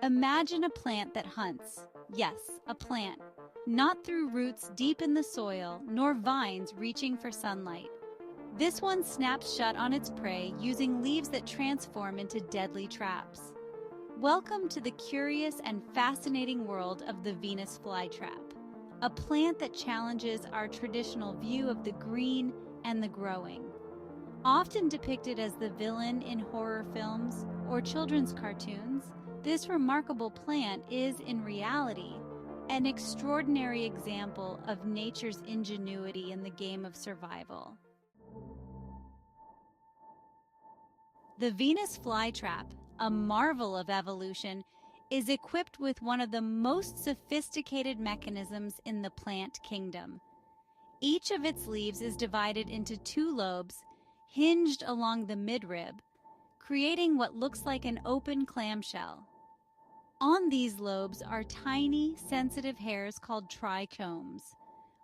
Imagine a plant that hunts. Yes, a plant. Not through roots deep in the soil, nor vines reaching for sunlight. This one snaps shut on its prey using leaves that transform into deadly traps. Welcome to the curious and fascinating world of the Venus flytrap, a plant that challenges our traditional view of the green and the growing. Often depicted as the villain in horror films or children's cartoons, this remarkable plant is, in reality, an extraordinary example of nature's ingenuity in the game of survival. The Venus flytrap, a marvel of evolution, is equipped with one of the most sophisticated mechanisms in the plant kingdom. Each of its leaves is divided into two lobes, hinged along the midrib, creating what looks like an open clamshell. On these lobes are tiny, sensitive hairs called trichomes.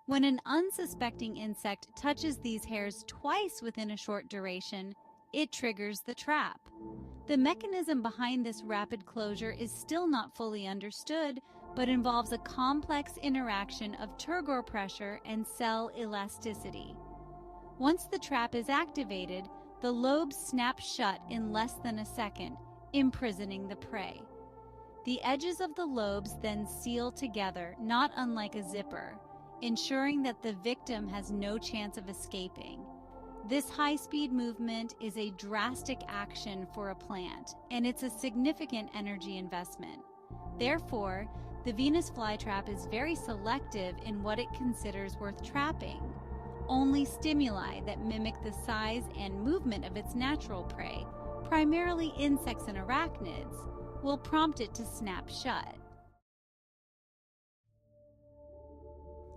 When an unsuspecting insect touches these hairs twice within a short duration, it triggers the trap. The mechanism behind this rapid closure is still not fully understood, but involves a complex interaction of turgor pressure and cell elasticity. Once the trap is activated, the lobes snap shut in less than a second, imprisoning the prey. The edges of the lobes then seal together, not unlike a zipper, ensuring that the victim has no chance of escaping. This high-speed movement is a drastic action for a plant, and it's a significant energy investment. Therefore, the Venus flytrap is very selective in what it considers worth trapping. Only stimuli that mimic the size and movement of its natural prey, primarily insects and arachnids, will prompt it to snap shut.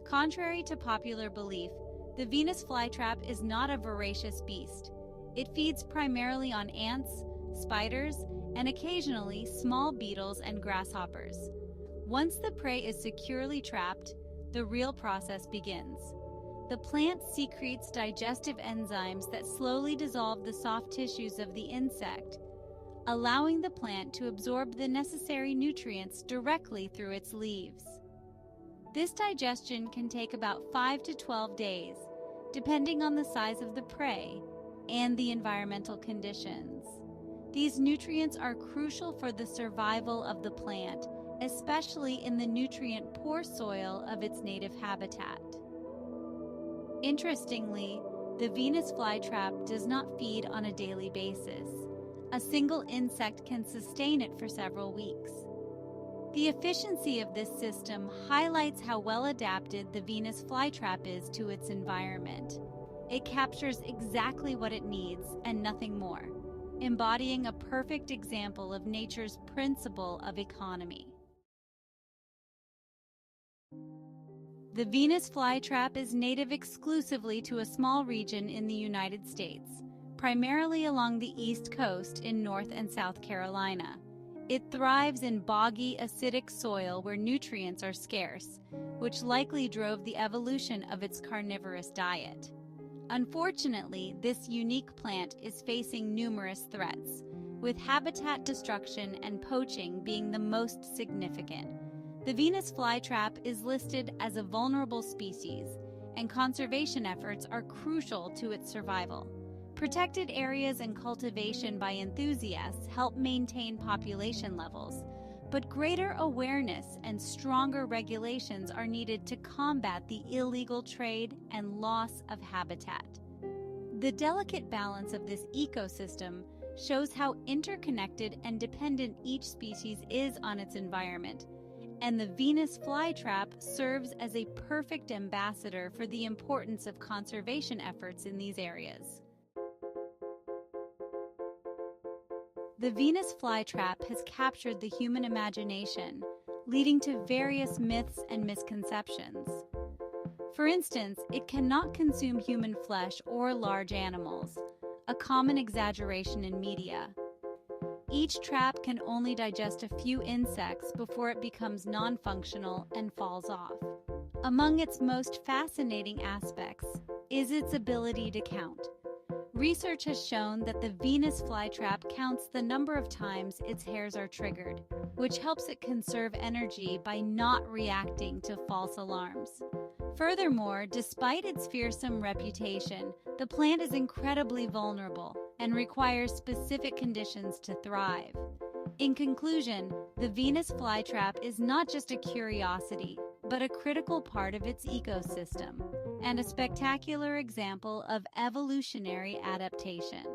Contrary to popular belief, the Venus flytrap is not a voracious beast. It feeds primarily on ants, spiders, and occasionally small beetles and grasshoppers. Once the prey is securely trapped, the real process begins. The plant secretes digestive enzymes that slowly dissolve the soft tissues of the insect, allowing the plant to absorb the necessary nutrients directly through its leaves. This digestion can take about 5 to 12 days, depending on the size of the prey and the environmental conditions. These nutrients are crucial for the survival of the plant, especially in the nutrient-poor soil of its native habitat. Interestingly, the Venus flytrap does not feed on a daily basis. A single insect can sustain it for several weeks. The efficiency of this system highlights how well adapted the Venus flytrap is to its environment. It captures exactly what it needs and nothing more, embodying a perfect example of nature's principle of economy. The Venus flytrap is native exclusively to a small region in the United States, primarily along the East Coast in North and South Carolina. It thrives in boggy, acidic soil where nutrients are scarce, which likely drove the evolution of its carnivorous diet. Unfortunately, this unique plant is facing numerous threats, with habitat destruction and poaching being the most significant. The Venus flytrap is listed as a vulnerable species, and conservation efforts are crucial to its survival. Protected areas and cultivation by enthusiasts help maintain population levels, but greater awareness and stronger regulations are needed to combat the illegal trade and loss of habitat. The delicate balance of this ecosystem shows how interconnected and dependent each species is on its environment, and the Venus flytrap serves as a perfect ambassador for the importance of conservation efforts in these areas. The Venus flytrap has captured the human imagination, leading to various myths and misconceptions. For instance, it cannot consume human flesh or large animals, a common exaggeration in media. Each trap can only digest a few insects before it becomes non-functional and falls off. Among its most fascinating aspects is its ability to count. Research has shown that the Venus flytrap counts the number of times its hairs are triggered, which helps it conserve energy by not reacting to false alarms. Furthermore, despite its fearsome reputation, the plant is incredibly vulnerable and requires specific conditions to thrive. In conclusion, the Venus flytrap is not just a curiosity, but a critical part of its ecosystem, and a spectacular example of evolutionary adaptation.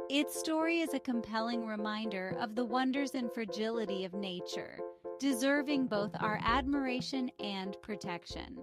Its story is a compelling reminder of the wonders and fragility of nature, deserving both our admiration and protection.